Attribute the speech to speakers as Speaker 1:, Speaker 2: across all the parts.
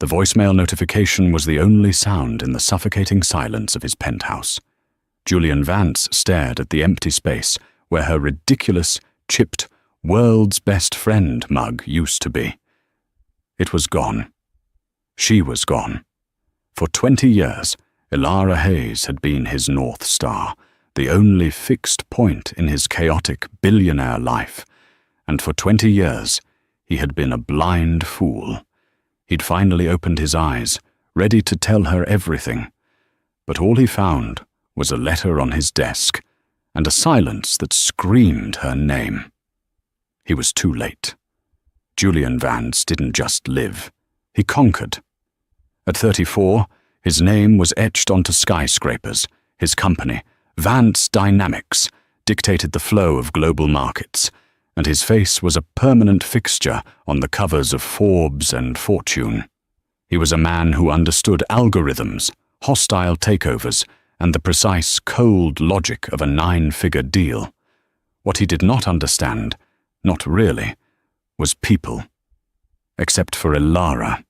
Speaker 1: The voicemail notification was the only sound in the suffocating silence of his penthouse. Julian Vance stared at the empty space where her ridiculous, chipped, world's best friend mug used to be. It was gone. She was gone. For 20 years, Ilara Hayes had been his North Star, the only fixed point in his chaotic billionaire life, and for 20 years he had been a blind fool. He'd finally opened his eyes, ready to tell her everything, but all he found was a letter on his desk and a silence that screamed her name. He was too late. Julian Vance didn't just live, he conquered. At 34, his name was etched onto skyscrapers. His company, Vance Dynamics, dictated the flow of global markets, and his face was a permanent fixture on the covers of Forbes and Fortune. He was a man who understood algorithms, hostile takeovers, and the precise, cold logic of a 9-figure deal. What he did not understand, not really, was people. Except for Ilara.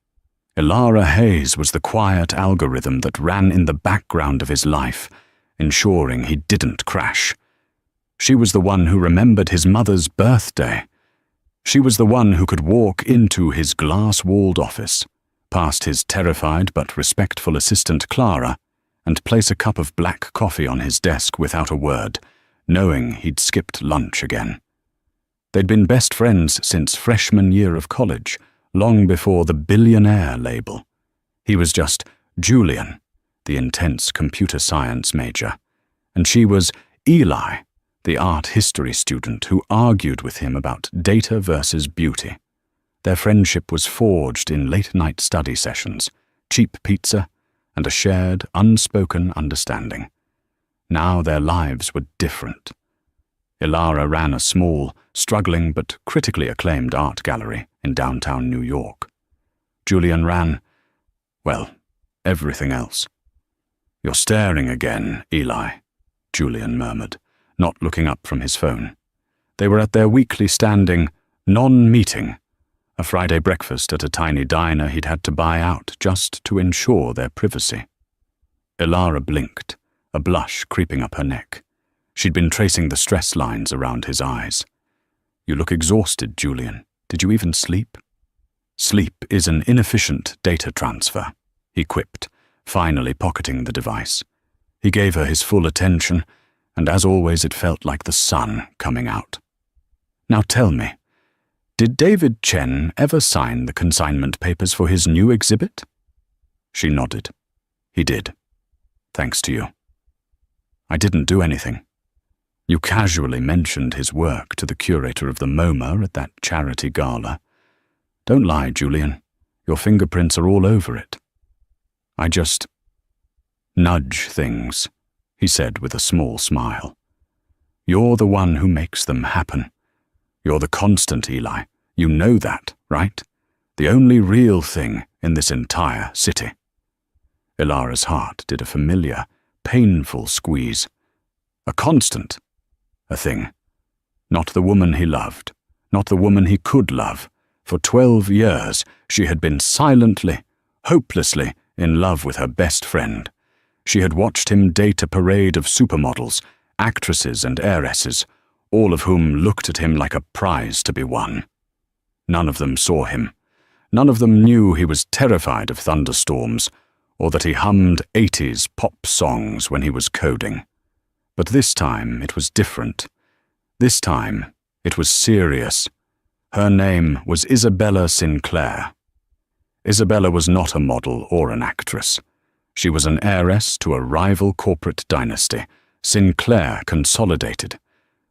Speaker 1: Ilara Hayes was the quiet algorithm that ran in the background of his life, ensuring he didn't crash. She was the one who remembered his mother's birthday. She was the one who could walk into his glass-walled office, past his terrified but respectful assistant Clara, and place a cup of black coffee on his desk without a word, knowing he'd skipped lunch again. They'd been best friends since freshman year of college, long before the billionaire label. He was just Julian, the intense computer science major, and she was Eli, the art history student who argued with him about data versus beauty. Their friendship was forged in late-night study sessions, cheap pizza, and a shared, unspoken understanding. Now their lives were different. Ilara ran a small, struggling but critically acclaimed art gallery in downtown New York. Julian ran, well, everything else. "You're staring again, Eli," Julian murmured, not looking up from his phone. They were at their weekly standing non-meeting, a Friday breakfast at a tiny diner he'd had to buy out just to ensure their privacy. Ilara blinked, a blush creeping up her neck. She'd been tracing the stress lines around his eyes. "You look exhausted, Julian. Did you even sleep?" "Sleep is an inefficient data transfer," he quipped, finally pocketing the device. He gave her his full attention, and as always it felt like the sun coming out. "Now tell me, did David Chen ever sign the consignment papers for his new exhibit?" She nodded. "He did. Thanks to you." "I didn't do anything. You casually mentioned his work to the curator of the MoMA at that charity gala. Don't lie, Julian. Your fingerprints are all over it." "I just nudge things," he said with a small smile. "You're the one who makes them happen. You're the constant, Eli. You know that, right? The only real thing in this entire city." Ilara's heart did a familiar, painful squeeze. A constant. A thing. Not the woman he loved. Not the woman he could love. For 12 years, she had been silently, hopelessly in love with her best friend. She had watched him date a parade of supermodels, actresses and heiresses, all of whom looked at him like a prize to be won. None of them saw him. None of them knew he was terrified of thunderstorms, or that he hummed 80s pop songs when he was coding. But this time it was different. This time it was serious. Her name was Isabella Sinclair. Isabella was not a model or an actress. She was an heiress to a rival corporate dynasty, Sinclair Consolidated.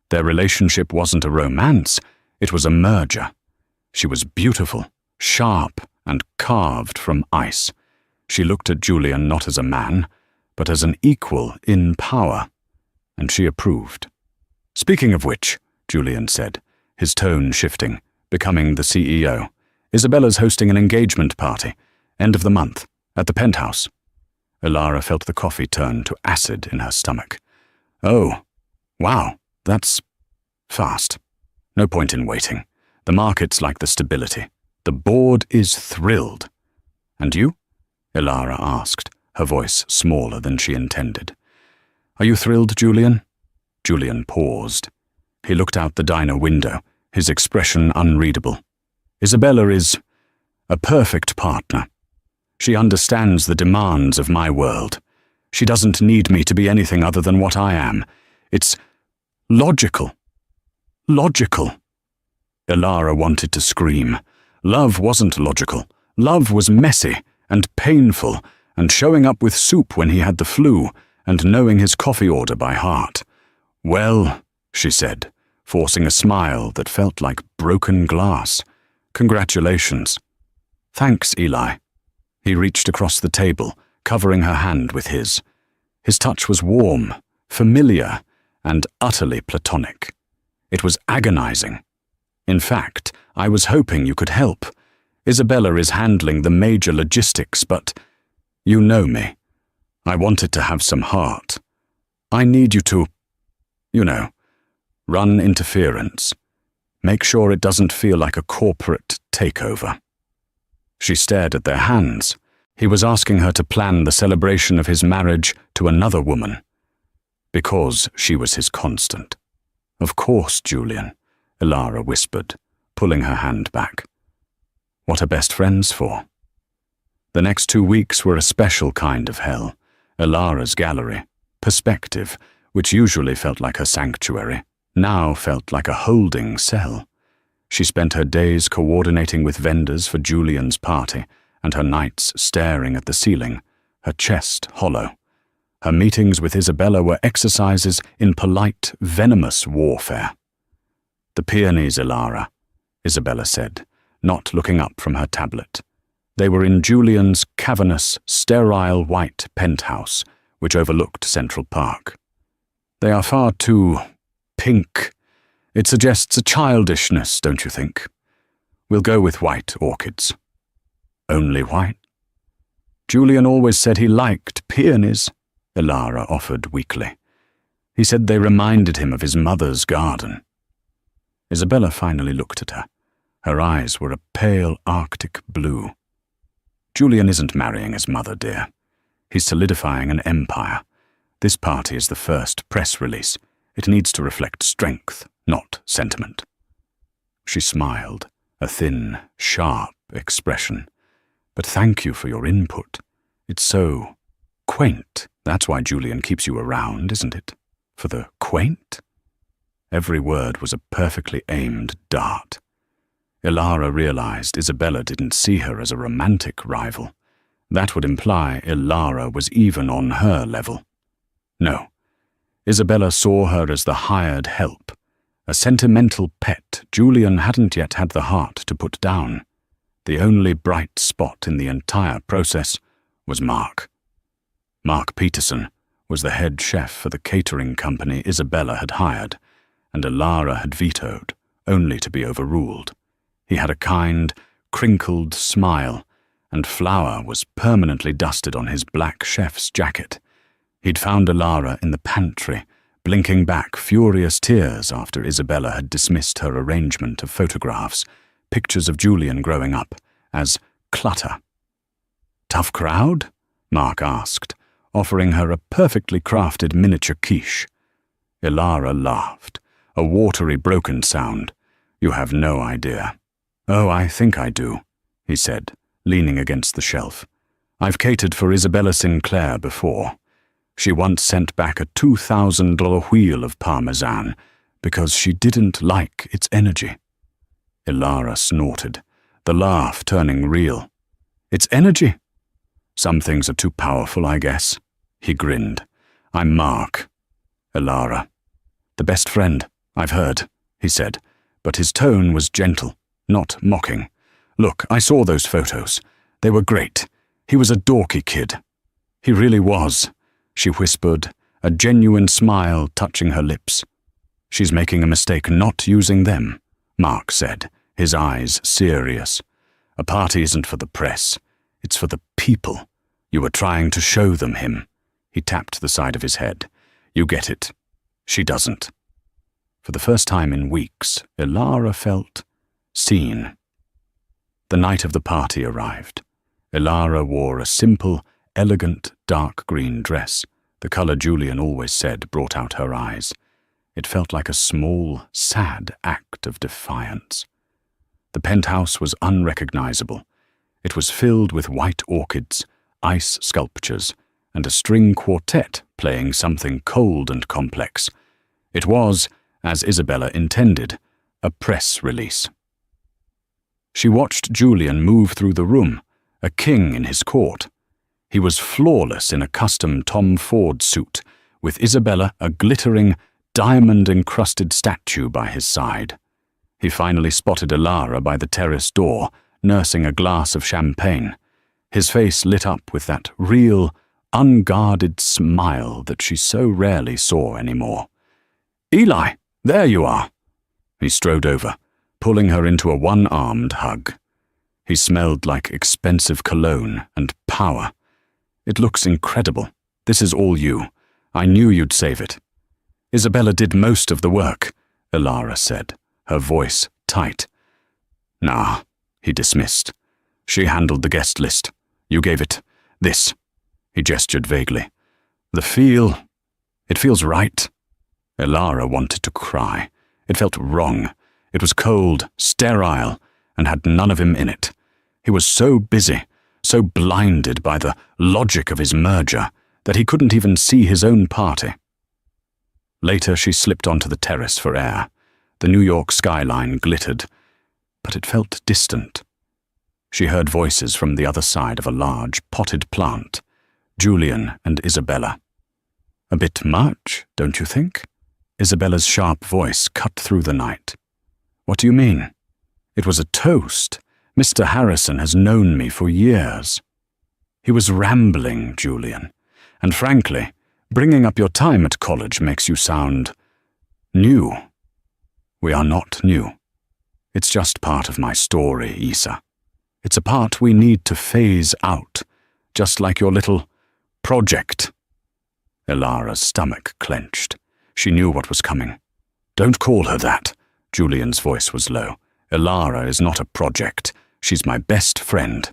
Speaker 1: Their relationship wasn't a romance, it was a merger. She was beautiful, sharp, and carved from ice. She looked at Julian not as a man, but as an equal in power, and she approved. "Speaking of which," Julian said, his tone shifting, becoming the CEO, "Isabella's hosting an engagement party, end of the month, at the penthouse." Ilara felt the coffee turn to acid in her stomach. "Oh, wow, that's fast. No point in waiting. The markets like the stability. The board is thrilled." "And you?" Ilara asked, her voice smaller than she intended. "Are you thrilled, Julian?" Julian paused. He looked out the diner window, his expression unreadable. "Isabella is a perfect partner. She understands the demands of my world. She doesn't need me to be anything other than what I am. It's logical. Logical." Ilara wanted to scream. Love wasn't logical. Love was messy and painful, and showing up with soup when he had the flu, and knowing his coffee order by heart. "Well," she said, forcing a smile that felt like broken glass. "Congratulations." "Thanks, Eli." He reached across the table, covering her hand with his. His touch was warm, familiar, and utterly platonic. It was agonizing. "In fact, I was hoping you could help. Isabella is handling the major logistics, but you know me. I wanted to have some heart. I need you to, run interference. Make sure it doesn't feel like a corporate takeover." She stared at their hands. He was asking her to plan the celebration of his marriage to another woman. Because she was his constant. "Of course, Julian," Ilara whispered, pulling her hand back. "What are best friends for?" The next 2 weeks were a special kind of hell. Ilara's gallery, perspective, which usually felt like her sanctuary, now felt like a holding cell. She spent her days coordinating with vendors for Julian's party, and her nights staring at the ceiling, her chest hollow. Her meetings with Isabella were exercises in polite, venomous warfare. "The peonies, Ilara," Isabella said, not looking up from her tablet. They were in Julian's cavernous, sterile white penthouse, which overlooked Central Park. "They are far too pink. It suggests a childishness, don't you think? We'll go with white orchids." "Only white?" "Julian always said he liked peonies," Ilara offered weakly. "He said they reminded him of his mother's garden." Isabella finally looked at her. Her eyes were a pale Arctic blue. "Julian isn't marrying his mother, dear. He's solidifying an empire. This party is the first press release. It needs to reflect strength, not sentiment." She smiled, a thin, sharp expression. "But thank you for your input. It's so quaint. That's why Julian keeps you around, isn't it? For the quaint?" Every word was a perfectly aimed dart. Ilara realized Isabella didn't see her as a romantic rival. That would imply Ilara was even on her level. No, Isabella saw her as the hired help, a sentimental pet Julian hadn't yet had the heart to put down. The only bright spot in the entire process was Mark. Mark Peterson was the head chef for the catering company Isabella had hired, and Ilara had vetoed, only to be overruled. He had a kind, crinkled smile, and flour was permanently dusted on his black chef's jacket. He'd found Ilara in the pantry, blinking back furious tears after Isabella had dismissed her arrangement of photographs, pictures of Julian growing up, as clutter. "Tough crowd?" Mark asked, offering her a perfectly crafted miniature quiche. Ilara laughed, a watery, broken sound. "You have no idea." "Oh, I think I do," he said, leaning against the shelf. "I've catered for Isabella Sinclair before. She once sent back a $2,000 wheel of Parmesan because she didn't like its energy." Ilara snorted, the laugh turning real. "Its energy? Some things are too powerful, I guess." He grinned. "I'm Mark." "Ilara." "The best friend, I've heard," he said, but his tone was gentle, not mocking. "Look, I saw those photos. They were great. He was a dorky kid." "He really was," she whispered, a genuine smile touching her lips. "She's making a mistake not using them," Mark said, his eyes serious. "A party isn't for the press. It's for the people. You were trying to show them him." He tapped the side of his head. "You get it. She doesn't." For the first time in weeks, Ilara felt seen. The night of the party arrived. Ilara wore a simple, elegant, dark green dress, the colour Julian always said brought out her eyes. It felt like a small, sad act of defiance. The penthouse was unrecognisable. It was filled with white orchids, ice sculptures, and a string quartet playing something cold and complex. It was, as Isabella intended, a press release. She watched Julian move through the room, a king in his court. He was flawless in a custom Tom Ford suit, with Isabella a glittering, diamond-encrusted statue by his side. He finally spotted Ilara by the terrace door, nursing a glass of champagne, his face lit up with that real, unguarded smile that she so rarely saw anymore. "Eli, there you are." He strode over, pulling her into a one-armed hug. He smelled like expensive cologne and power. "It looks incredible. This is all you. I knew you'd save it." "Isabella did most of the work," Ilara said, her voice tight. "Nah," he dismissed. "She handled the guest list. You gave it this." He gestured vaguely. "It feels right." Ilara wanted to cry. It felt wrong. It was cold, sterile, and had none of him in it. He was so busy, so blinded by the logic of his merger, that he couldn't even see his own party. Later she slipped onto the terrace for air. The New York skyline glittered, but it felt distant. She heard voices from the other side of a large, potted plant, Julian and Isabella. "A bit much, don't you think?" Isabella's sharp voice cut through the night. "What do you mean?" "It was a toast. Mr. Harrison has known me for years." "He was rambling, Julian. And frankly, bringing up your time at college makes you sound new." "We are not new. It's just part of my story, Isa. It's a part we need to phase out, just like your little project." Ilara's stomach clenched. She knew what was coming. "Don't call her that." Julian's voice was low. "Ilara is not a project. She's my best friend."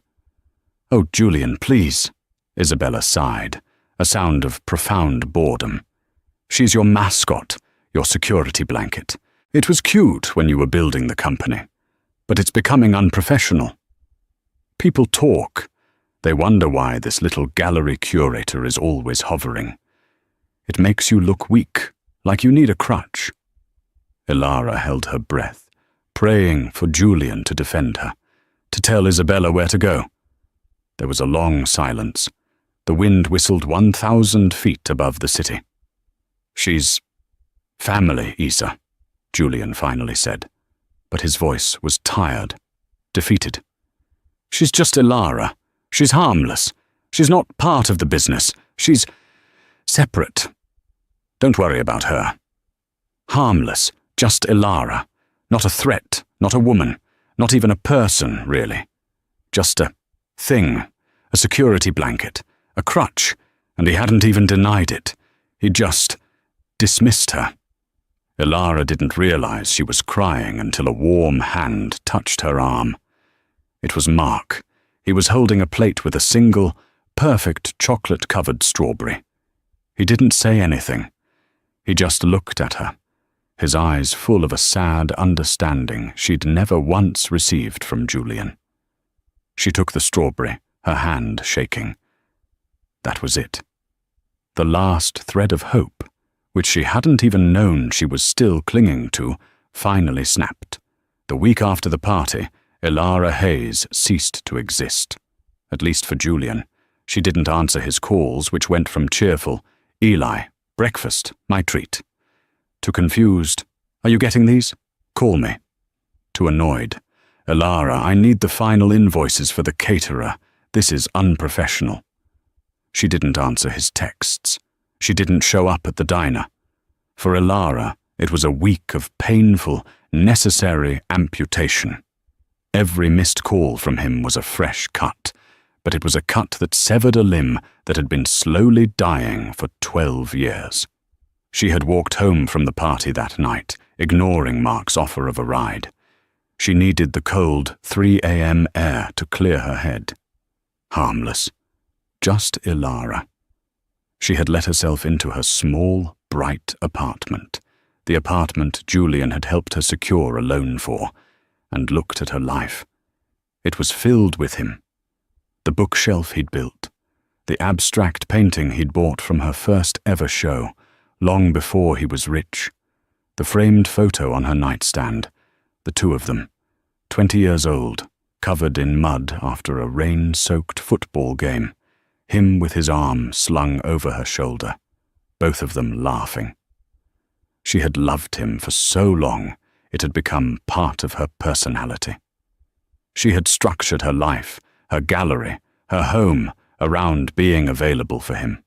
Speaker 1: "Oh, Julian, please." Isabella sighed, a sound of profound boredom. "She's your mascot, your security blanket. It was cute when you were building the company, but it's becoming unprofessional. People talk. They wonder why this little gallery curator is always hovering. It makes you look weak, like you need a crutch." Ilara held her breath, praying for Julian to defend her, to tell Isabella where to go. There was a long silence. The wind whistled 1,000 feet above the city. "She's family, Isa," Julian finally said, but his voice was tired, defeated. "She's just Ilara. She's harmless. She's not part of the business. She's separate. Don't worry about her. Harmless, just Ilara. Not a threat, not a woman, not even a person, really. Just a thing, a security blanket, a crutch, and he hadn't even denied it. He just dismissed her." Ilara didn't realize she was crying until a warm hand touched her arm. It was Mark. He was holding a plate with a single, perfect chocolate-covered strawberry. He didn't say anything. He just looked at her, his eyes full of a sad understanding she'd never once received from Julian. She took the strawberry, her hand shaking. That was it. The last thread of hope, which she hadn't even known she was still clinging to, finally snapped. The week after the party, Ilara Hayes ceased to exist. At least for Julian. She didn't answer his calls, which went from cheerful, "Eli, breakfast, my treat," to confused, "Are you getting these? Call me," to annoyed, "Ilara, I need the final invoices for the caterer. This is unprofessional." She didn't answer his texts. She didn't show up at the diner. For Ilara, it was a week of painful, necessary amputation. Every missed call from him was a fresh cut, but it was a cut that severed a limb that had been slowly dying for 12 years. She had walked home from the party that night, ignoring Mark's offer of a ride. She needed the cold 3 a.m. air to clear her head. harmless, just Ilara. She had let herself into her small, bright apartment, the apartment Julian had helped her secure a loan for, and looked at her life. It was filled with him. The bookshelf he'd built, the abstract painting he'd bought from her first ever show, long before he was rich, the framed photo on her nightstand, the two of them, 20 years old, covered in mud after a rain-soaked football game, him with his arm slung over her shoulder, both of them laughing. She had loved him for so long, it had become part of her personality. She had structured her life, her gallery, her home, around being available for him.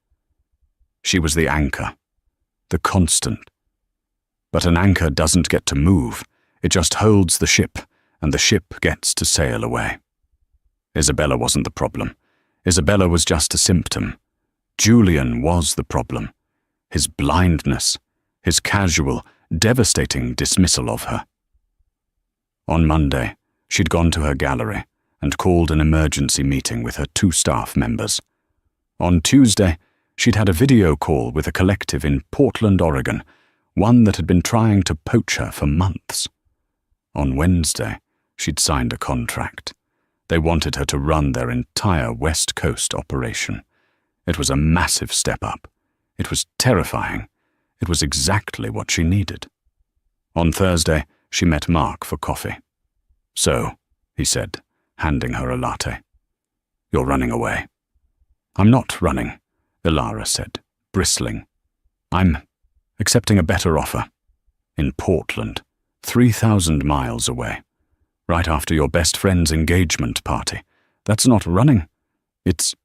Speaker 1: She was the anchor, the constant. But an anchor doesn't get to move, it just holds the ship, and the ship gets to sail away. Isabella wasn't the problem. Isabella was just a symptom. Julian was the problem. His blindness, his casual, devastating dismissal of her. On Monday, she'd gone to her gallery and called an emergency meeting with her 2 staff members. On Tuesday, she'd had a video call with a collective in Portland, Oregon, one that had been trying to poach her for months. On Wednesday, she'd signed a contract. They wanted her to run their entire West Coast operation. It was a massive step up. It was terrifying. It was exactly what she needed. On Thursday, she met Mark for coffee. "So," he said, handing her a latte, "you're running away." "I'm not running," Ilara said, bristling. "I'm accepting a better offer. In Portland, 3,000 miles away. Right after your best friend's engagement party. That's not running. It's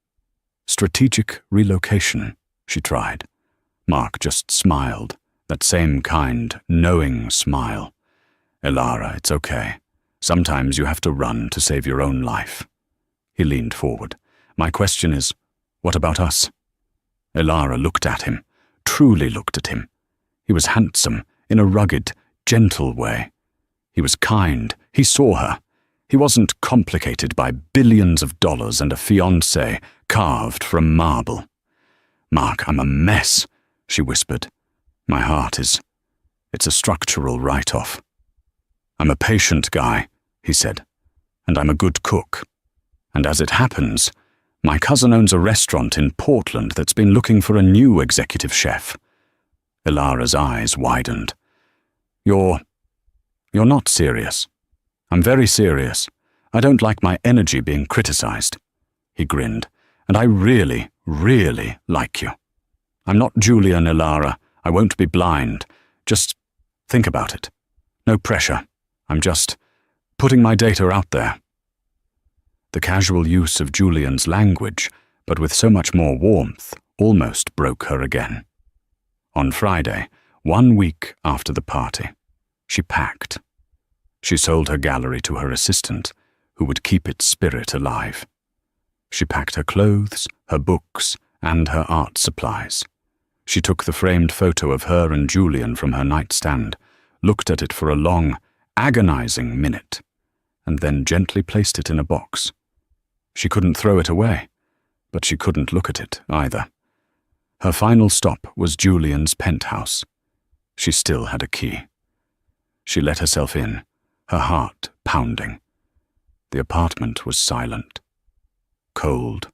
Speaker 1: strategic relocation," she tried. Mark just smiled, that same kind, knowing smile. "Ilara, it's okay. Sometimes you have to run to save your own life." He leaned forward. "My question is, what about us?" Ilara looked at him, truly looked at him. He was handsome, in a rugged, gentle way. He was kind. He saw her. He wasn't complicated by billions of dollars and a fiancé carved from marble. "Mark, I'm a mess," she whispered. "My heart is... it's a structural write-off." "I'm a patient guy," he said, "and I'm a good cook. And as it happens, my cousin owns a restaurant in Portland that's been looking for a new executive chef." Ilara's eyes widened. You're not serious." "I'm very serious. I don't like my energy being criticized." He grinned. "And I really, really like you. I'm not Julian, Ilara. I won't be blind. Just think about it. No pressure. I'm just putting my data out there." The casual use of Julian's language, but with so much more warmth, almost broke her again. On Friday, 1 week after the party, she packed. She sold her gallery to her assistant, who would keep its spirit alive. She packed her clothes, her books, and her art supplies. She took the framed photo of her and Julian from her nightstand, looked at it for a long, agonizing minute, and then gently placed it in a box. She couldn't throw it away, but she couldn't look at it either. Her final stop was Julian's penthouse. She still had a key. She let herself in, her heart pounding. The apartment was silent, cold.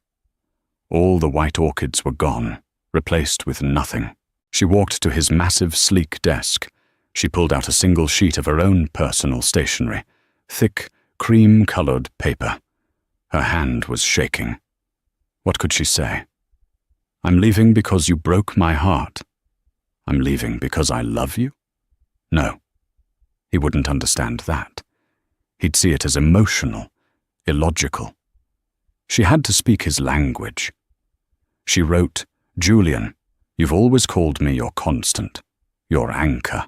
Speaker 1: All the white orchids were gone, replaced with nothing. She walked to his massive, sleek desk. She pulled out a single sheet of her own personal stationery, thick, cream-colored paper. Her hand was shaking. What could she say? "I'm leaving because you broke my heart. I'm leaving because I love you?" No. He wouldn't understand that. He'd see it as emotional, illogical. She had to speak his language. She wrote, "Julian, you've always called me your constant, your anchor.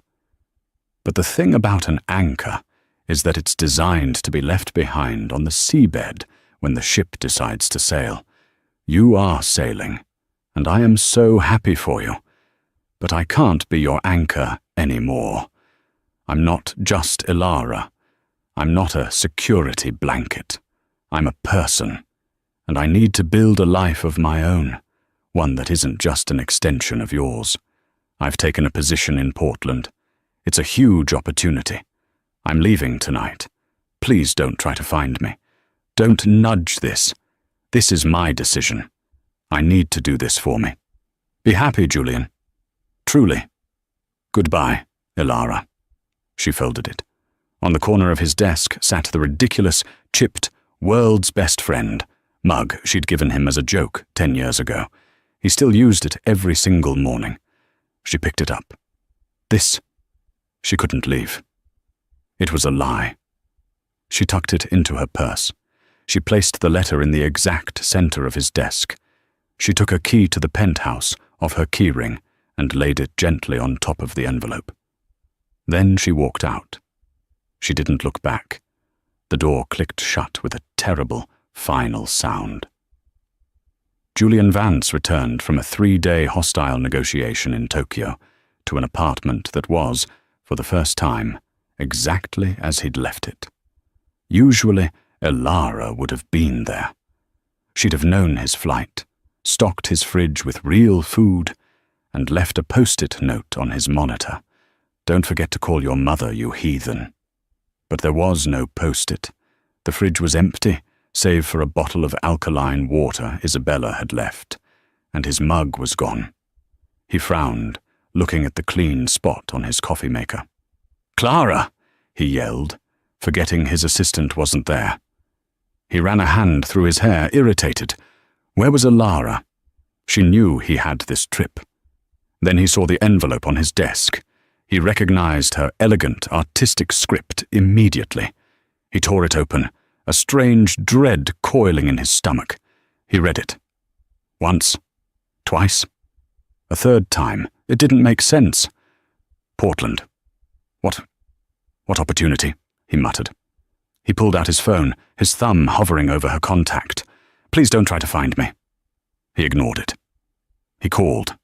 Speaker 1: But the thing about an anchor is that it's designed to be left behind on the seabed when the ship decides to sail. You are sailing, and I am so happy for you. But I can't be your anchor anymore. I'm not just Ilara. I'm not a security blanket. I'm a person. and I need to build a life of my own, one that isn't just an extension of yours. I've taken a position in Portland. It's a huge opportunity. I'm leaving tonight. Please don't try to find me. Don't nudge this. This is my decision. I need to do this for me. Be happy, Julian. Truly. Goodbye, Ilara. She folded it. On the corner of his desk sat the ridiculous, chipped, world's best friend mug she'd given him as a joke 10 years ago. He still used it every single morning. She picked it up. This, she couldn't leave. It was a lie. She tucked it into her purse. She placed the letter in the exact center of his desk. She took a key to the penthouse off her keyring and laid it gently on top of the envelope. Then she walked out. She didn't look back. The door clicked shut with a terrible, final sound. Julian Vance returned from a 3-day hostile negotiation in Tokyo to an apartment that was, for the first time, exactly as he'd left it. Usually, Ilara would have been there. She'd have known his flight, stocked his fridge with real food, and left a post-it note on his monitor. Don't forget to call your mother, you heathen. But there was no post-it. The fridge was empty, save for a bottle of alkaline water Isabella had left, and his mug was gone. He frowned, looking at the clean spot on his coffee maker. "Clara!" he yelled, forgetting his assistant wasn't there. He ran a hand through his hair, irritated. Where was Ilara? She knew he had this trip. Then he saw the envelope on his desk. He recognized her elegant, artistic script immediately. He tore it open, a strange dread coiling in his stomach. He read it. Once. Twice. A third time. It didn't make sense. Portland. What opportunity? He muttered. He pulled out his phone, his thumb hovering over her contact. Please don't try to find me. He ignored it. He called.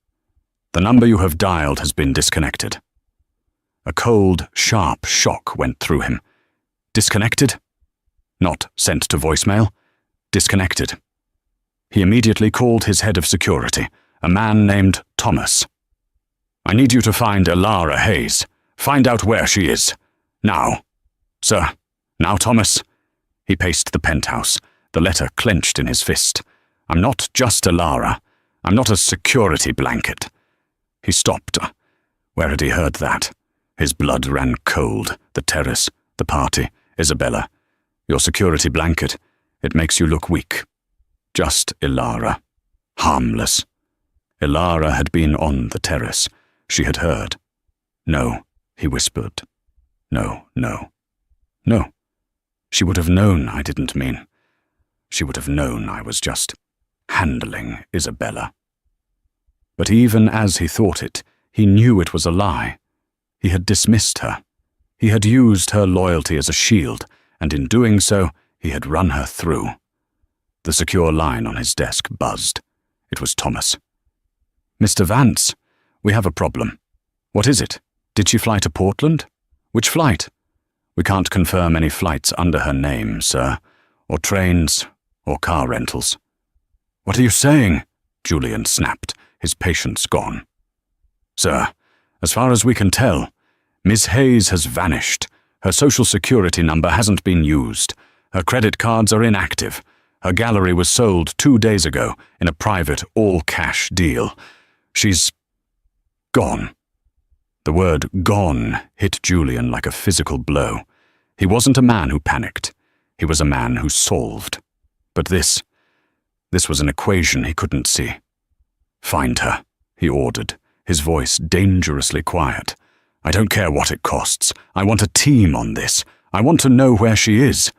Speaker 1: The number you have dialed has been disconnected. A cold, sharp shock went through him. Disconnected? Not sent to voicemail. Disconnected. He immediately called his head of security, a man named Thomas. I need you to find Ilara Hayes. Find out where she is. Now. Sir. Now, Thomas. He paced the penthouse, the letter clenched in his fist. I'm not just Ilara. I'm not a security blanket. He stopped. Where had he heard that? His blood ran cold. The terrace, the party, Isabella. Your security blanket. It makes you look weak. Just Ilara. Harmless. Ilara had been on the terrace. She had heard. No, he whispered. No. No. She would have known I didn't mean. She would have known I was just handling Isabella. But even as he thought it, he knew it was a lie. He had dismissed her. He had used her loyalty as a shield, and in doing so, he had run her through. The secure line on his desk buzzed. It was Thomas. Mr. Vance, we have a problem. What is it? Did she fly to Portland? Which flight? We can't confirm any flights under her name, sir, or trains, or car rentals. What are you saying? Julian snapped, his patience gone. Sir, as far as we can tell, Miss Hayes has vanished. Her social security number hasn't been used. Her credit cards are inactive. Her gallery was sold 2 days ago in a private, all-cash deal. She's gone. The word gone hit Julian like a physical blow. He wasn't a man who panicked. He was a man who solved. But this was an equation he couldn't see. Find her, he ordered, his voice dangerously quiet. I don't care what it costs. I want a team on this. I want to know where she is.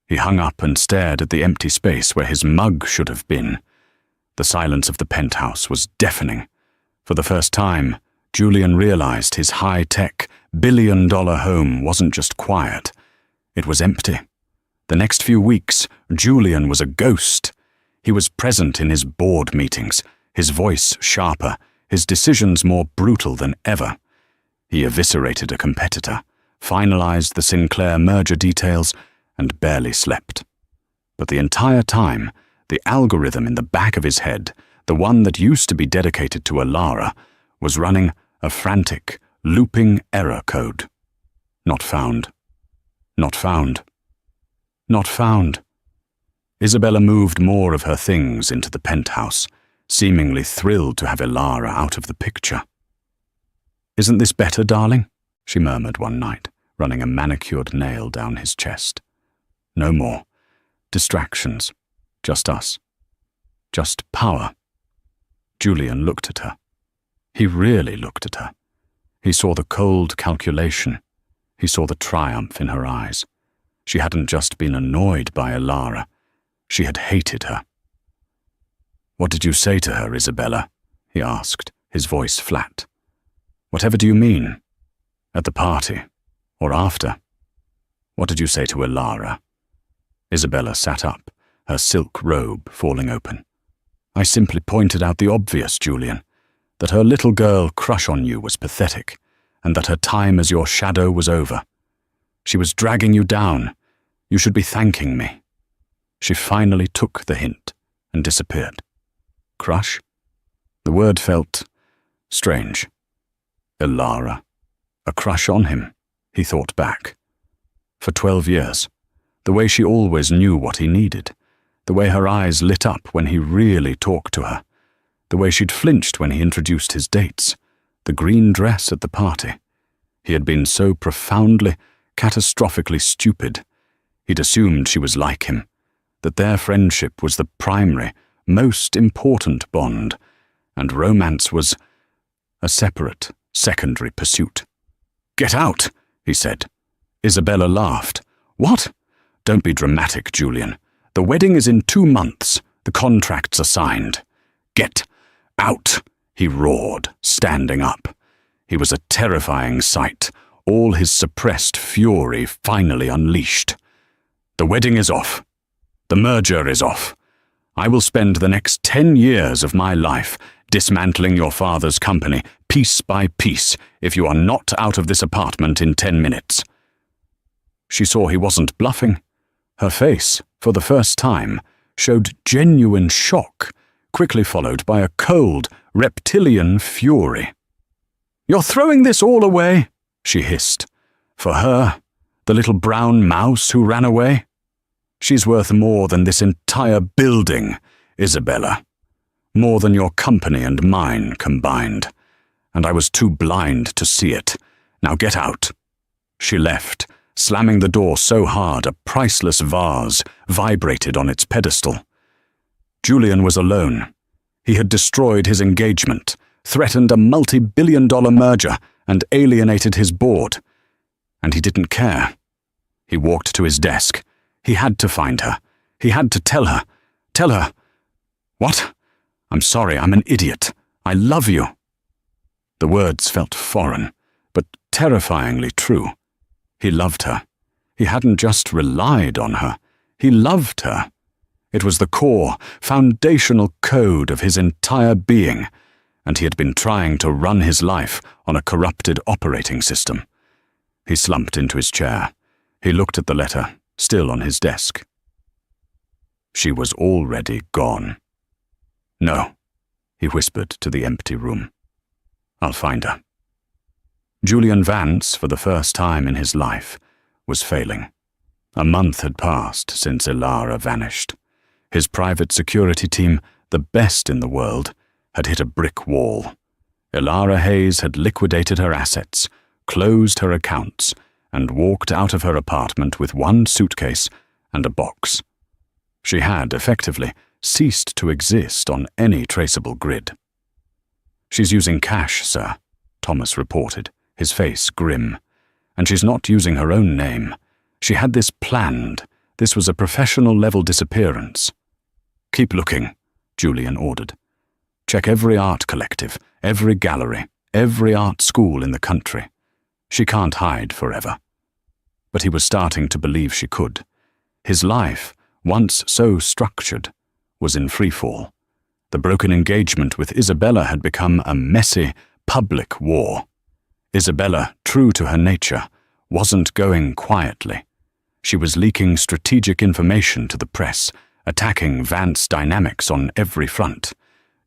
Speaker 1: He hung up and stared at the empty space where his mug should have been. The silence of the penthouse was deafening. For the first time, Julian realized his high-tech, billion-dollar home wasn't just quiet. It was empty. The next few weeks, Julian was a ghost. He was present in his board meetings, his voice sharper, his decisions more brutal than ever. He eviscerated a competitor, finalized the Sinclair merger details, and barely slept. But the entire time, The algorithm in the back of his head, the one that used to be dedicated to Alara, was running a frantic, looping error code. Not found. Not found. Not found. Isabella moved more of her things into the penthouse, seemingly thrilled to have Alara out of the picture. "Isn't this better, darling?" she murmured one night, running a manicured nail down his chest. "No more. Distractions. Just us. Just power." Julian looked at her. He really looked at her. He saw the cold calculation. He saw the triumph in her eyes. She hadn't just been annoyed by Alara. She had hated her. "What did you say to her, Isabella?" he asked, his voice flat. "Whatever do you mean? At the party? Or after? What did you say to Alara?" Isabella sat up, her silk robe falling open. "I simply pointed out the obvious, Julian, that her little girl crush on you was pathetic, and that her time as your shadow was over. She was dragging you down. You should be thanking me." She finally took the hint and disappeared. Crush? The word felt strange. Alara. A crush on him, he thought back. For 12 years, the way she always knew what he needed, the way her eyes lit up when he really talked to her, the way she'd flinched when he introduced his dates, the green dress at the party. He had been so profoundly, catastrophically stupid. He'd assumed she was like him, that their friendship was the primary, most important bond, and romance was a separate, secondary pursuit. "Get out," he said. Isabella laughed. "What? Don't be dramatic, Julian. The wedding is in 2 months. The contracts are signed. Get out," he roared, standing up. He was a terrifying sight, all his suppressed fury finally unleashed. "The wedding is off. The merger is off. I will spend the next 10 years of my life dismantling your father's company, piece by piece, if you are not out of this apartment in 10 minutes. She saw he wasn't bluffing. Her face, for the first time, showed genuine shock, quickly followed by a cold, reptilian fury. "You're throwing this all away?" she hissed. "For her, the little brown mouse who ran away? She's worth more than this entire building, Isabella. More than your company and mine combined. And I was too blind to see it. Now get out." She left, slamming the door so hard a priceless vase vibrated on its pedestal. Julian was alone. He had destroyed his engagement, threatened a multi-billion-dollar merger, and alienated his board. And he didn't care. He walked to his desk. He had to find her. He had to tell her. Tell her. "What? I'm sorry, I'm an idiot. I love you." The words felt foreign, but terrifyingly true. He loved her. He hadn't just relied on her. He loved her. It was the core, foundational code of his entire being, and he had been trying to run his life on a corrupted operating system. He slumped into his chair. He looked at the letter, still on his desk. She was already gone. "No," he whispered to the empty room. "I'll find her." Julian Vance, for the first time in his life, was failing. A month had passed since Alara vanished. His private security team, the best in the world, had hit a brick wall. Alara Hayes had liquidated her assets, closed her accounts, and walked out of her apartment with 1 suitcase and a box. She had, effectively, ceased to exist on any traceable grid. "She's using cash, sir," Thomas reported, his face grim. "And she's not using her own name. She had this planned. This was a professional-level disappearance." "Keep looking," Julian ordered. "Check every art collective, every gallery, every art school in the country. She can't hide forever." But he was starting to believe she could. His life, once so structured, was in freefall. The broken engagement with Isabella had become a messy, public war. Isabella, true to her nature, wasn't going quietly. She was leaking strategic information to the press, attacking Vance dynamics on every front.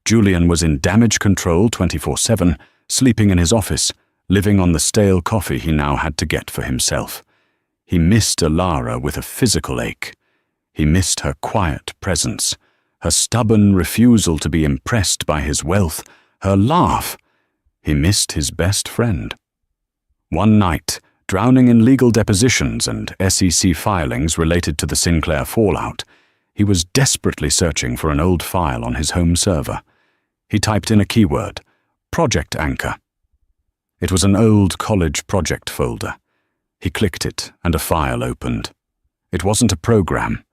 Speaker 1: Julian was in damage control 24/7, sleeping in his office, living on the stale coffee he now had to get for himself. He missed Elara with a physical ache. He missed her quiet presence, her stubborn refusal to be impressed by his wealth, her laugh. He missed his best friend. One night, drowning in legal depositions and SEC filings related to the Sinclair fallout, he was desperately searching for an old file on his home server. He typed in a keyword, Project Anchor. It was an old college project folder. He clicked it and a file opened. It wasn't a program.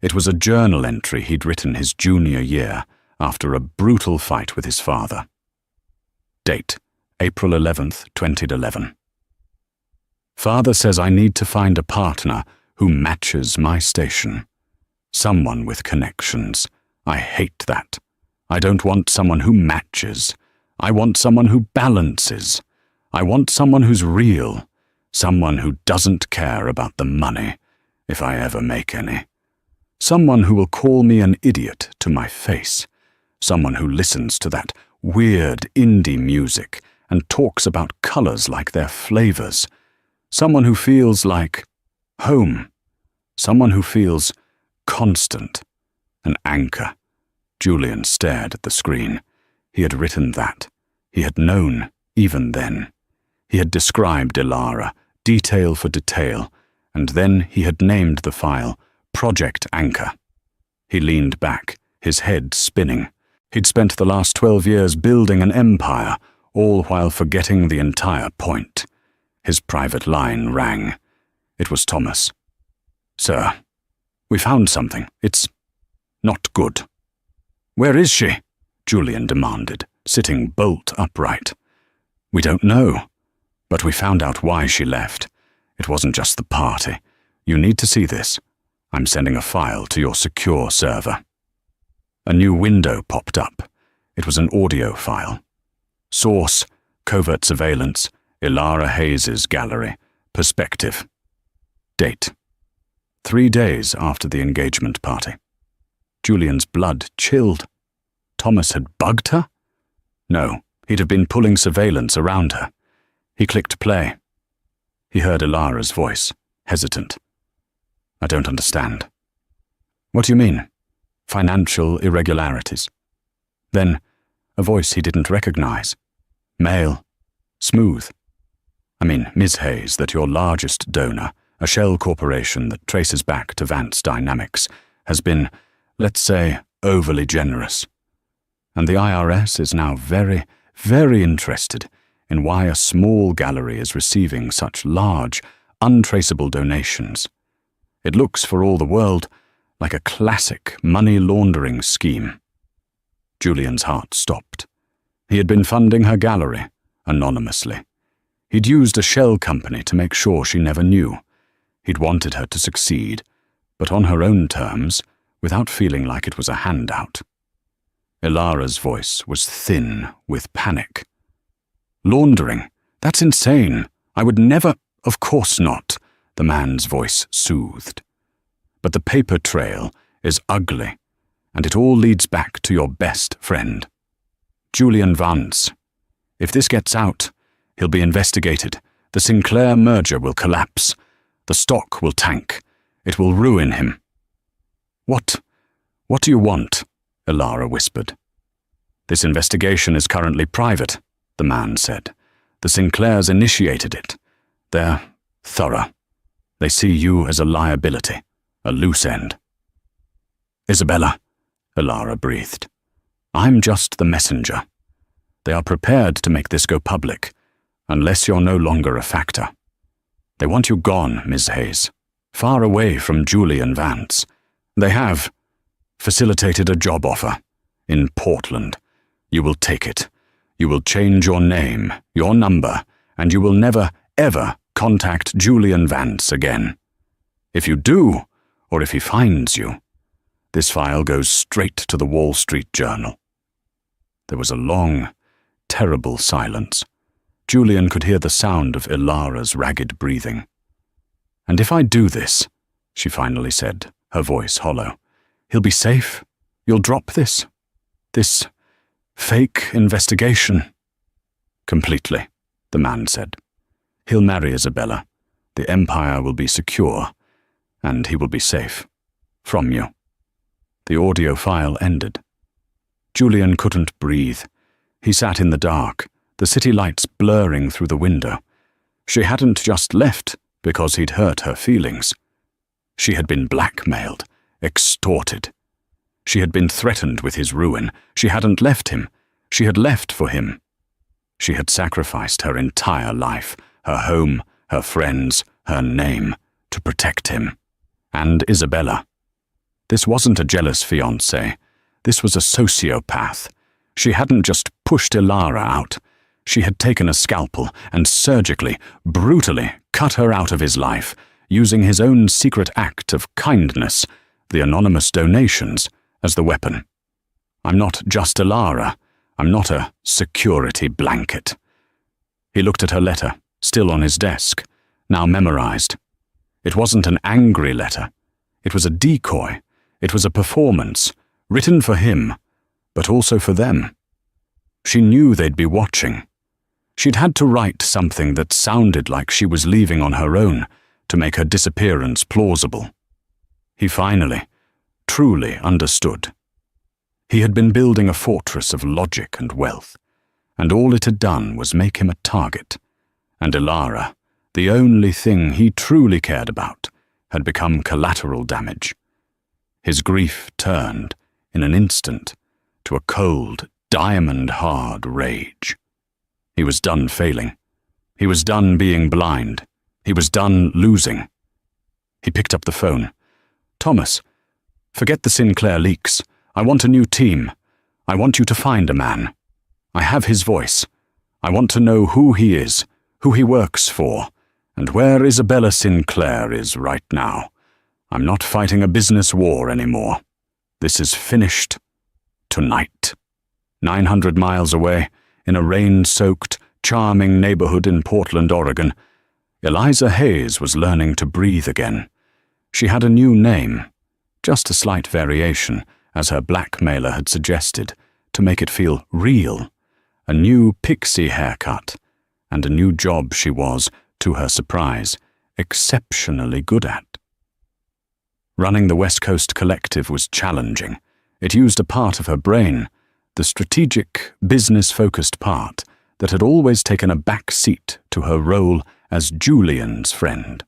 Speaker 1: It was a journal entry he'd written his junior year after a brutal fight with his father. Date, April 11th, 2011. Father says I need to find a partner who matches my station. Someone with connections. I hate that. I don't want someone who matches. I want someone who balances. I want someone who's real. Someone who doesn't care about the money, if I ever make any. Someone who will call me an idiot to my face. Someone who listens to that weird indie music and talks about colors like they're flavors. Someone who feels like home. Someone who feels constant. An anchor. Julian stared at the screen. He had written that. He had known, even then. He had described Elara, detail for detail, and then he had named the file Project Anchor. He leaned back, his head spinning. He'd spent the last 12 years building an empire, all while forgetting the entire point. His private line rang. It was Thomas. "Sir, we found something. It's not good." "Where is she?" Julian demanded, sitting bolt upright. "We don't know, but we found out why she left. It wasn't just the party. You need to see this. I'm sending a file to your secure server." A new window popped up. It was an audio file. Source, covert surveillance, Elara Hayes's gallery, perspective. Date, 3 days after the engagement party. Julian's blood chilled. Thomas had bugged her? No, he'd have been pulling surveillance around her. He clicked play. He heard Elara's voice, hesitant. "I don't understand." "What do you mean?" "Financial irregularities." Then, a voice he didn't recognize. Male. Smooth. "I mean, Ms. Hayes, that your largest donor, a shell corporation that traces back to Vance Dynamics, has been, let's say, overly generous. And the IRS is now very, very interested in why a small gallery is receiving such large, untraceable donations. It looks, for all the world, like a classic money laundering scheme." Julian's heart stopped. He had been funding her gallery, anonymously. He'd used a shell company to make sure she never knew. He'd wanted her to succeed, but on her own terms, without feeling like it was a handout. Elara's voice was thin with panic. "Laundering? That's insane. I would never—" "Of course not," the man's voice soothed. "But the paper trail is ugly, and it all leads back to your best friend. Julian Vance. If this gets out, he'll be investigated. The Sinclair merger will collapse. The stock will tank. It will ruin him." What do you want?" Elara whispered. "This investigation is currently private," the man said. "The Sinclairs initiated it. They're thorough. They see you as a liability, a loose end." "Isabella," Elara breathed. "I'm just the messenger. They are prepared to make this go public, unless you're no longer a factor. They want you gone, Ms. Hayes, far away from Julian Vance. They have facilitated a job offer in Portland. You will take it. You will change your name, your number, and you will never, ever contact Julian Vance again. If you do, or if he finds you, this file goes straight to the Wall Street Journal." There was a long, terrible silence. Julian could hear the sound of Elara's ragged breathing. "And if I do this," she finally said, her voice hollow, He'll be safe. You'll drop this fake investigation. Completely, the man said. He'll marry Isabella. The empire will be secure, and he will be safe. From you. The audio file ended. Julian couldn't breathe. He sat in the dark, the city lights blurring through the window. She hadn't just left because he'd hurt her feelings. She had been blackmailed, extorted. She had been threatened with his ruin. She hadn't left him. She had left for him. She had sacrificed her entire life, her home, her friends, her name, to protect him. And Isabella. This wasn't a jealous fiancé. This was a sociopath. She hadn't just pushed Ilara out. She had taken a scalpel and surgically, brutally cut her out of his life, using his own secret act of kindness, the anonymous donations, as the weapon. I'm not just Ilara. I'm not a security blanket. He looked at her letter, still on his desk, now memorized. It wasn't an angry letter. It was a decoy. It was a performance, written for him, but also for them. She knew they'd be watching. She'd had to write something that sounded like she was leaving on her own to make her disappearance plausible. He finally, truly understood. He had been building a fortress of logic and wealth, and all it had done was make him a target. And Ilara, the only thing he truly cared about, had become collateral damage. His grief turned, in an instant, to a cold, diamond-hard rage. He was done failing. He was done being blind. He was done losing. He picked up the phone. Thomas, forget the Sinclair leaks. I want a new team. I want you to find a man. I have his voice. I want to know who he is, who he works for, and where Isabella Sinclair is right now. I'm not fighting a business war anymore. This is finished tonight. 900 miles away, in a rain-soaked, charming neighborhood in Portland, Oregon, Eliza Hayes was learning to breathe again. She had a new name, just a slight variation, as her blackmailer had suggested, to make it feel real. A new pixie haircut, and a new job she was, to her surprise, exceptionally good at. Running the West Coast Collective was challenging. It used a part of her brain, the strategic, business-focused part that had always taken a back seat to her role as Julian's friend.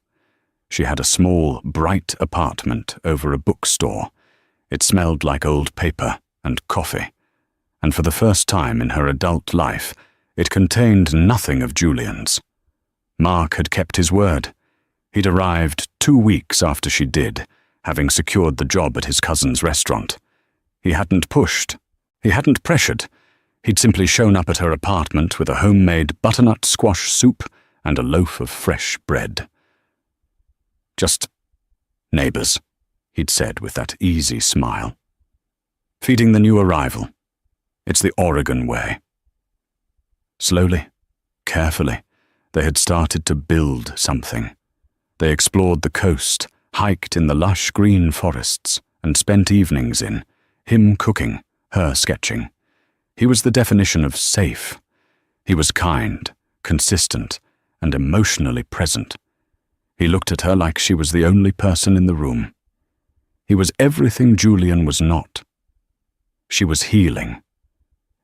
Speaker 1: She had a small, bright apartment over a bookstore. It smelled like old paper and coffee, and for the first time in her adult life, it contained nothing of Julian's. Mark had kept his word. He'd arrived 2 weeks after she did, having secured the job at his cousin's restaurant. He hadn't pushed. He hadn't pressured. He'd simply shown up at her apartment with a homemade butternut squash soup and a loaf of fresh bread. Just neighbors, he'd said with that easy smile. Feeding the new arrival. It's the Oregon way. Slowly, carefully, they had started to build something. They explored the coast, hiked in the lush green forests, and spent evenings in, him cooking, her sketching. He was the definition of safe. He was kind, consistent, and emotionally present. He looked at her like she was the only person in the room. He was everything Julian was not. She was healing.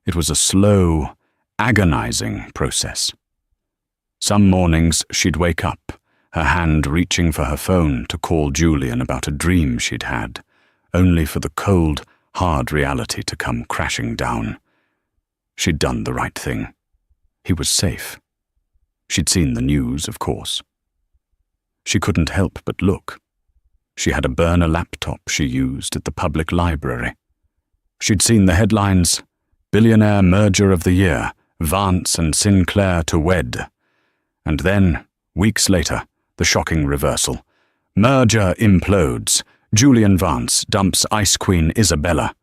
Speaker 1: It was a slow, agonizing process. Some mornings she'd wake up, her hand reaching for her phone to call Julian about a dream she'd had, only for the cold, hard reality to come crashing down. She'd done the right thing. He was safe. She'd seen the news, of course. She couldn't help but look. She had a burner laptop she used at the public library. She'd seen the headlines, "Billionaire Merger of the Year, Vance and Sinclair to wed." And then, weeks later, the shocking reversal. Merger implodes. Julian Vance dumps Ice Queen Isabella.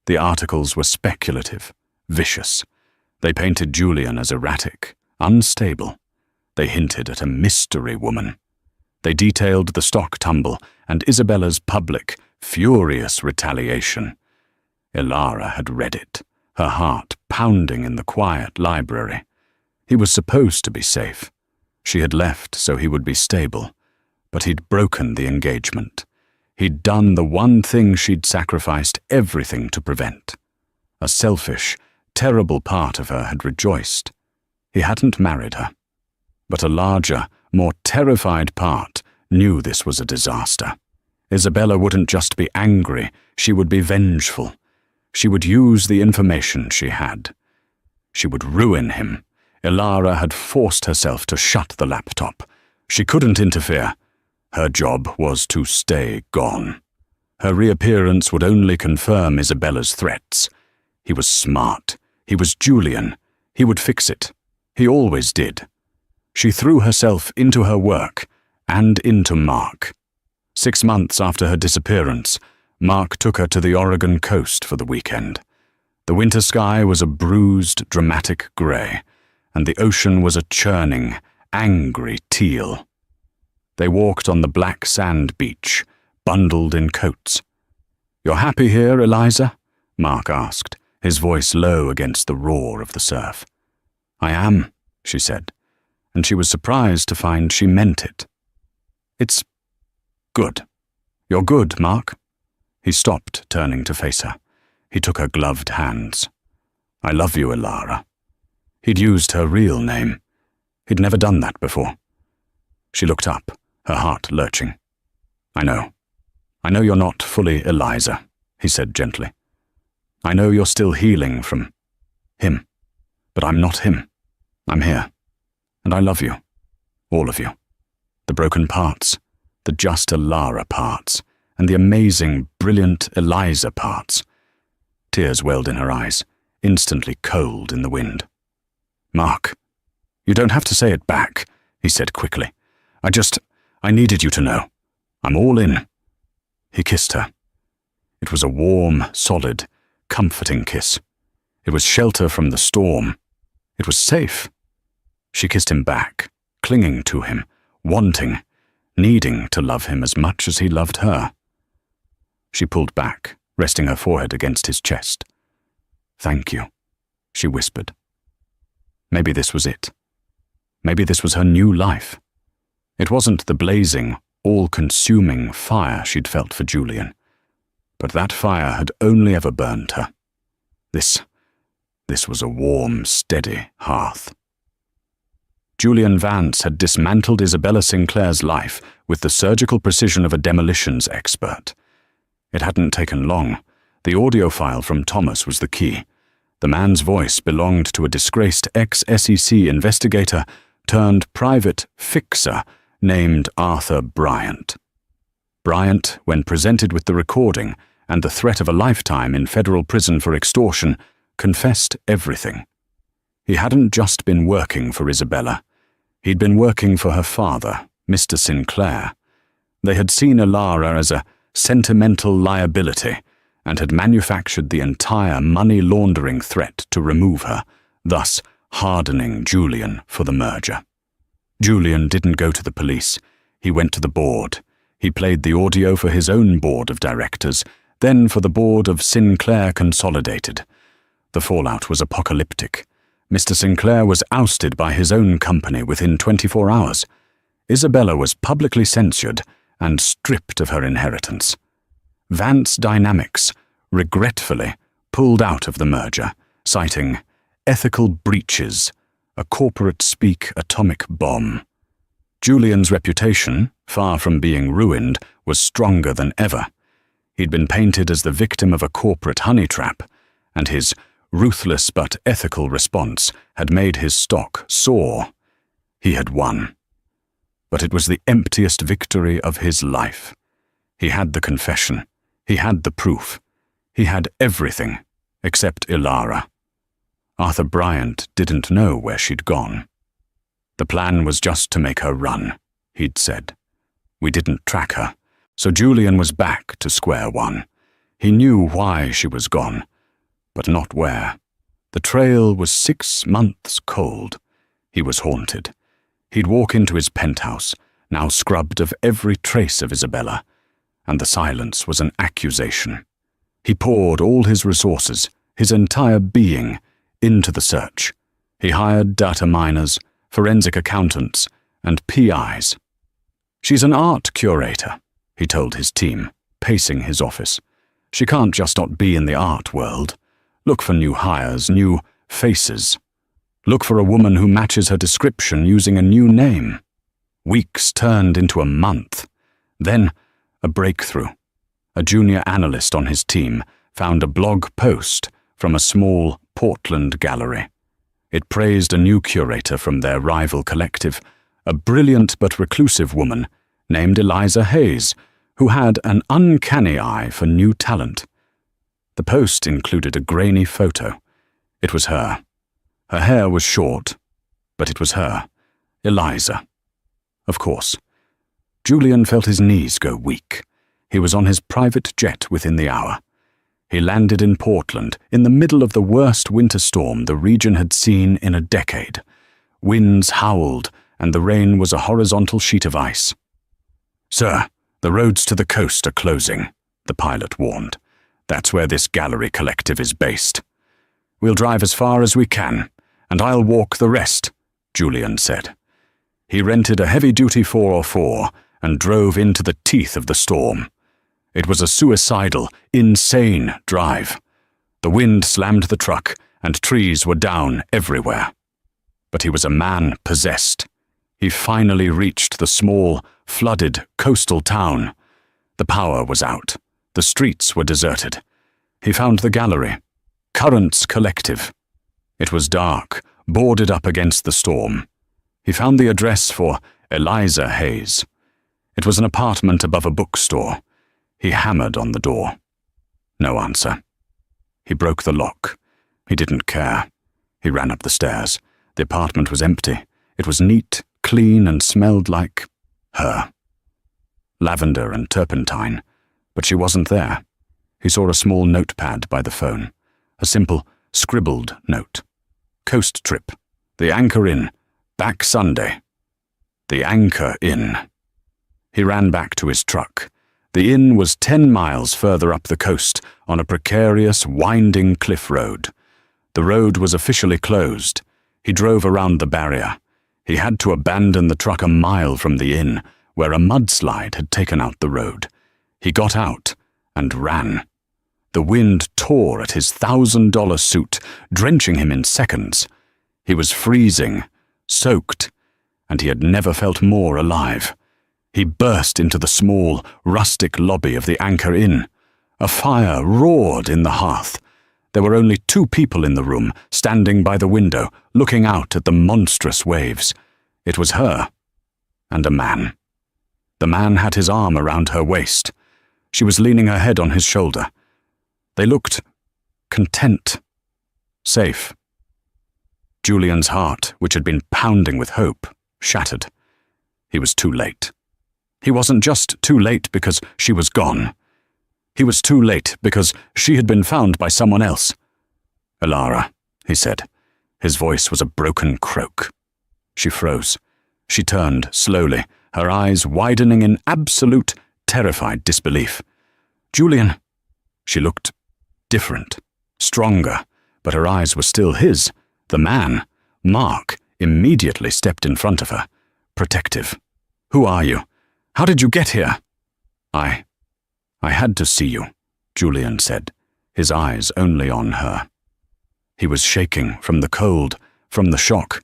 Speaker 1: The articles were speculative, vicious. They painted Julian as erratic, unstable. They hinted at a mystery woman. They detailed the stock tumble and Isabella's public, furious retaliation. Ilara had read it, her heart pounding in the quiet library. He was supposed to be safe. She had left so he would be stable, but he'd broken the engagement. He'd done the one thing she'd sacrificed everything to prevent. A selfish, terrible part of her had rejoiced. He hadn't married her. But a larger, more terrified part knew this was a disaster. Isabella wouldn't just be angry, she would be vengeful. She would use the information she had. She would ruin him. Ilara had forced herself to shut the laptop. She couldn't interfere. Her job was to stay gone. Her reappearance would only confirm Isabella's threats. He was smart. He was Julian. He would fix it. He always did. She threw herself into her work and into Mark. 6 months after her disappearance, Mark took her to the Oregon coast for the weekend. The winter sky was a bruised, dramatic grey, and the ocean was a churning, angry teal. They walked on the black sand beach, bundled in coats. "You're happy here, Eliza?" Mark asked, his voice low against the roar of the surf. "I am," she said, and she was surprised to find she meant it. "It's good. You're good, Mark." He stopped, turning to face her. He took her gloved hands. "I love you, Ilara." He'd used her real name. He'd never done that before. She looked up, her heart lurching. I know you're not fully Eliza," he said gently. "I know you're still healing from him, but I'm not him. I'm here, and I love you, all of you. The broken parts, the just Ilara parts, and the amazing, brilliant Eliza parts." Tears welled in her eyes, instantly cold in the wind. "Mark, you don't have to say it back," he said quickly. I needed you to know. I'm all in." He kissed her. It was a warm, solid, comforting kiss. It was shelter from the storm. It was safe. She kissed him back, clinging to him, wanting, needing to love him as much as he loved her. She pulled back, resting her forehead against his chest. "Thank you," she whispered. Maybe this was it. Maybe this was her new life. It wasn't the blazing, all-consuming fire she'd felt for Julian, but that fire had only ever burned her. This was a warm, steady hearth. Julian Vance had dismantled Isabella Sinclair's life with the surgical precision of a demolitions expert. It hadn't taken long. The audio file from Thomas was the key. The man's voice belonged to a disgraced ex-SEC investigator turned private fixer named Arthur Bryant. Bryant, when presented with the recording and the threat of a lifetime in federal prison for extortion, confessed everything. He hadn't just been working for Isabella. He'd been working for her father, Mr. Sinclair. They had seen Ilara as a sentimental liability and had manufactured the entire money-laundering threat to remove her, thus hardening Julian for the merger. Julian didn't go to the police. He went to the board. He played the audio for his own board of directors, then for the board of Sinclair Consolidated. The fallout was apocalyptic. Mr. Sinclair was ousted by his own company within 24 hours. Isabella was publicly censured and stripped of her inheritance. Vance Dynamics, regretfully, pulled out of the merger, citing ethical breaches, a corporate-speak atomic bomb. Julian's reputation, far from being ruined, was stronger than ever. He'd been painted as the victim of a corporate honey trap, and his ruthless but ethical response had made his stock soar. He had won. But it was the emptiest victory of his life. He had the confession. He had the proof. He had everything, except Ilara. Arthur Bryant didn't know where she'd gone. The plan was just to make her run, he'd said. We didn't track her, so Julian was back to square one. He knew why she was gone, but not where. The trail was 6 months cold. He was haunted. He'd walk into his penthouse, now scrubbed of every trace of Isabella. and the silence was an accusation. He poured all his resources, his entire being, into the search. He hired data miners, forensic accountants, and PIs. "She's an art curator," he told his team, pacing his office. "She can't just not be in the art world. Look for new hires, new faces. Look for a woman who matches her description using a new name." Weeks turned into a month. Then, a breakthrough. A junior analyst on his team found a blog post from a small Portland gallery. It praised a new curator from their rival collective, a brilliant but reclusive woman named Eliza Hayes, who had an uncanny eye for new talent. The post included a grainy photo. It was her. Her hair was short, but it was her, Eliza. Of course. Julian felt his knees go weak. He was on his private jet within the hour. He landed in Portland in the middle of the worst winter storm the region had seen in a decade. Winds howled, and the rain was a horizontal sheet of ice. "Sir, the roads to the coast are closing," the pilot warned. "That's where this gallery collective is based." "We'll drive as far as we can, and I'll walk the rest," Julian said. He rented a heavy-duty 404 and drove into the teeth of the storm. It was a suicidal, insane drive. The wind slammed the truck, and trees were down everywhere. But he was a man possessed. He finally reached the small, flooded coastal town. The power was out. The streets were deserted. He found the gallery, Currents Collective. It was dark, boarded up against the storm. He found the address for Eliza Hayes. It was an apartment above a bookstore. He hammered on the door. No answer. He broke the lock. He didn't care. He ran up the stairs. The apartment was empty. It was neat, clean, and smelled like her. Lavender and turpentine. But she wasn't there. He saw a small notepad by the phone. A simple, scribbled note. "Coast trip. The Anchor Inn. Back Sunday." The Anchor Inn. He ran back to his truck. The inn was 10 miles further up the coast on a precarious, winding cliff road. The road was officially closed. He drove around the barrier. He had to abandon the truck a mile from the inn, where a mudslide had taken out the road. He got out and ran. The wind tore at his $1,000 suit, drenching him in seconds. He was freezing, soaked, and he had never felt more alive. He burst into the small, rustic lobby of the Anchor Inn. A fire roared in the hearth. There were only 2 people in the room, standing by the window, looking out at the monstrous waves. It was her and a man. The man had his arm around her waist. She was leaning her head on his shoulder. They looked content, safe. Julian's heart, which had been pounding with hope, shattered. He was too late. He wasn't just too late because she was gone. He was too late because she had been found by someone else. "Elara," he said. His voice was a broken croak. She froze. She turned slowly, her eyes widening in absolute, terrified disbelief. "Julian." She looked different, stronger, but her eyes were still his. The man, Mark, immediately stepped in front of her, protective. "Who are you? How did you get here?" I had to see you," Julian said, his eyes only on her. He was shaking from the cold, from the shock.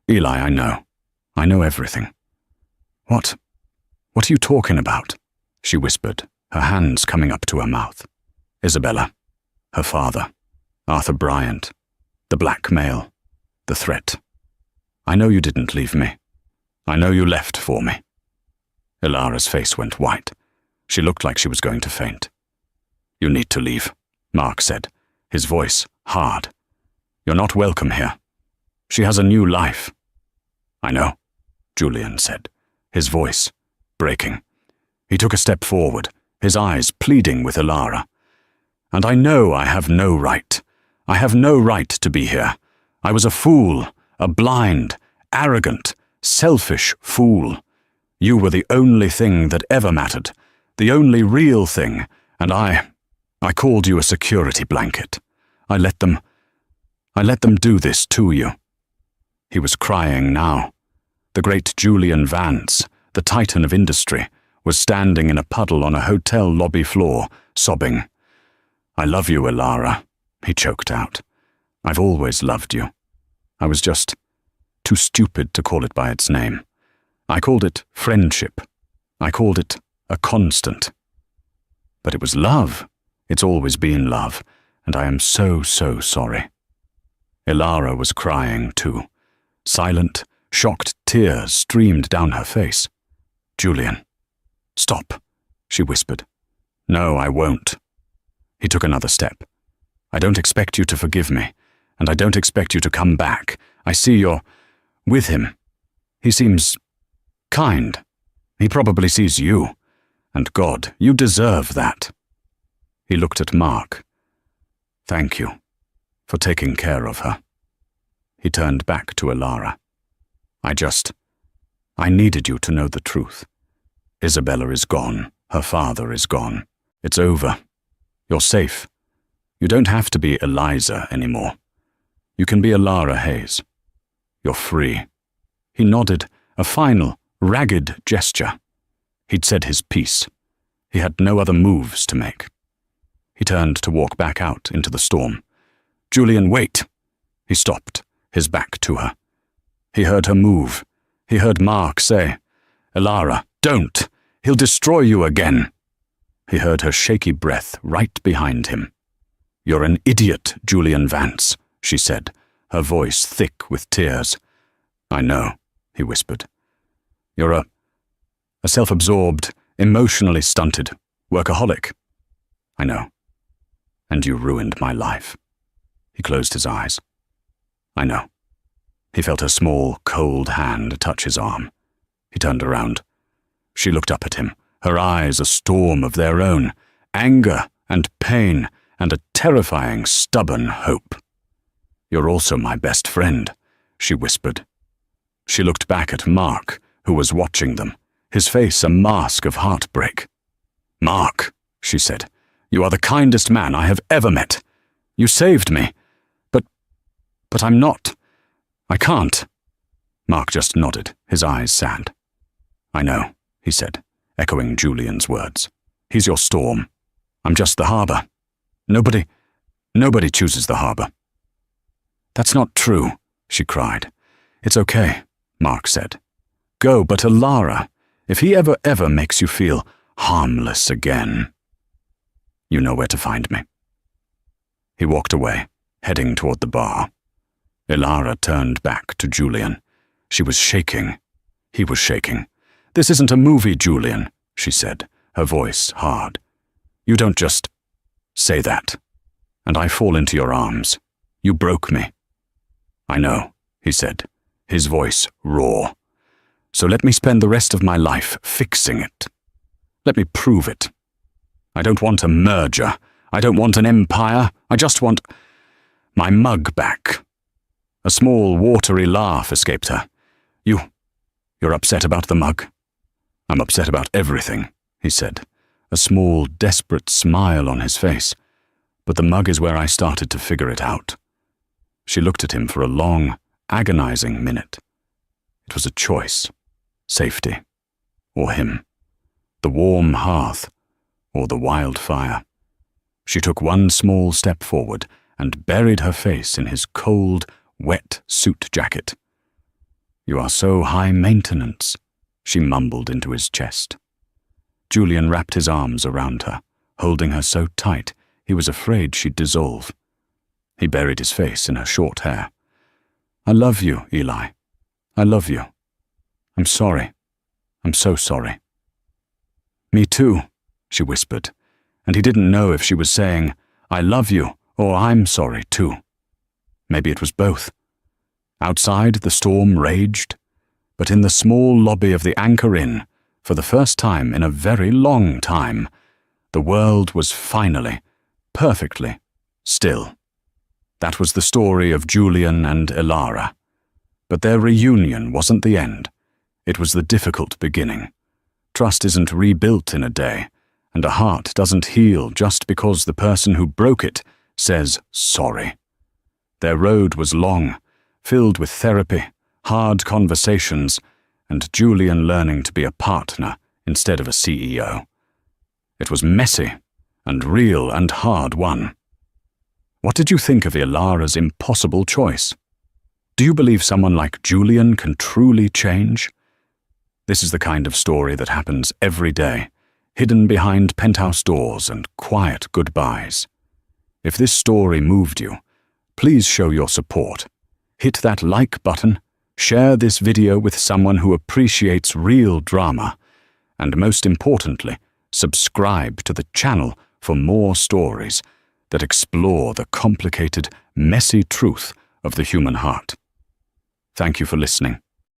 Speaker 1: "Eli, I know. I know everything." What are you talking about?" she whispered, her hands coming up to her mouth. "Isabella, her father, Arthur Bryant, the blackmail, the threat. I know you didn't leave me. I know you left for me." Elara's face went white. She looked like she was going to faint. "You need to leave," Mark said, his voice hard. "You're not welcome here. She has a new life." "I know," Julian said, his voice breaking. He took a step forward, his eyes pleading with Elara. "And I know I have no right. I have no right to be here. I was a fool, a blind, arrogant, selfish fool. You were the only thing that ever mattered, the only real thing, and I called you a security blanket. I let them do this to you." He was crying now. The great Julian Vance, the titan of industry, was standing in a puddle on a hotel lobby floor, sobbing. "I love you, Elara," he choked out. "I've always loved you. I was just too stupid to call it by its name. I called it friendship. I called it a constant. But it was love. It's always been love, and I am so, so sorry." Elara was crying too. Silent, shocked tears streamed down her face. "Julian, stop," she whispered. "No, I won't." He took another step. "I don't expect you to forgive me, and I don't expect you to come back. I see you're with him. He seems kind. He probably sees you. And God, you deserve that." He looked at Mark. "Thank you for taking care of her." He turned back to Elara. I needed you to know the truth. Isabella is gone. Her father is gone. It's over. You're safe. You don't have to be Eliza anymore. You can be Elara Hayes. You're free." He nodded, a final, ragged gesture. He'd said his piece. He had no other moves to make. He turned to walk back out into the storm. "Julian, wait!" He stopped, his back to her. He heard her move. He heard Mark say, "Elara, don't! He'll destroy you again!" He heard her shaky breath right behind him. "You're an idiot, Julian Vance," she said, her voice thick with tears. "I know," he whispered. "You're a self-absorbed, emotionally stunted workaholic. I know. And you ruined my life." He closed his eyes. "I know." He felt her small, cold hand touch his arm. He turned around. She looked up at him, her eyes a storm of their own, anger and pain and a terrifying, stubborn hope. "You're also my best friend," she whispered. She looked back at Mark, who was watching them, his face a mask of heartbreak. "Mark," she said, "you are the kindest man I have ever met. You saved me. But I'm not. I can't." Mark just nodded, his eyes sad. "I know," he said, echoing Julian's words. "He's your storm. I'm just the harbor. Nobody chooses the harbor." "That's not true," she cried. "It's okay," Mark said. "Go, but Elara, if he ever makes you feel harmless again, you know where to find me." He walked away, heading toward the bar. Elara turned back to Julian. She was shaking. He was shaking. "This isn't a movie, Julian," she said, her voice hard. "You don't just say that, and I fall into your arms. You broke me." "I know," he said, his voice raw. "So let me spend the rest of my life fixing it. Let me prove it. I don't want a merger. I don't want an empire. I just want my mug back." A small, watery laugh escaped her. You're upset about the mug?" "I'm upset about everything," he said, a small, desperate smile on his face. "But the mug is where I started to figure it out." She looked at him for a long, agonizing minute. It was a choice. Safety. Or him. The warm hearth. Or the wildfire. She took one small step forward and buried her face in his cold, wet suit jacket. "You are so high maintenance," she mumbled into his chest. Julian wrapped his arms around her, holding her so tight he was afraid she'd dissolve. He buried his face in her short hair. "I love you, Eli. I love you. I'm sorry. I'm so sorry." "Me too," she whispered, and he didn't know if she was saying, "I love you," or "I'm sorry too." Maybe it was both. Outside, the storm raged, but in the small lobby of the Anchor Inn, for the first time in a very long time, the world was finally, perfectly, still. That was the story of Julian and Elara. But their reunion wasn't the end. It was the difficult beginning. Trust isn't rebuilt in a day, and a heart doesn't heal just because the person who broke it says sorry. Their road was long, filled with therapy, hard conversations, and Julian learning to be a partner instead of a CEO. It was messy and real and hard won. What did you think of Ilara's impossible choice? Do you believe someone like Julian can truly change? This is the kind of story that happens every day, hidden behind penthouse doors and quiet goodbyes. If this story moved you, please show your support. Hit that like button, share this video with someone who appreciates real drama, and most importantly, subscribe to the channel for more stories that explore the complicated, messy truth of the human heart. Thank you for listening.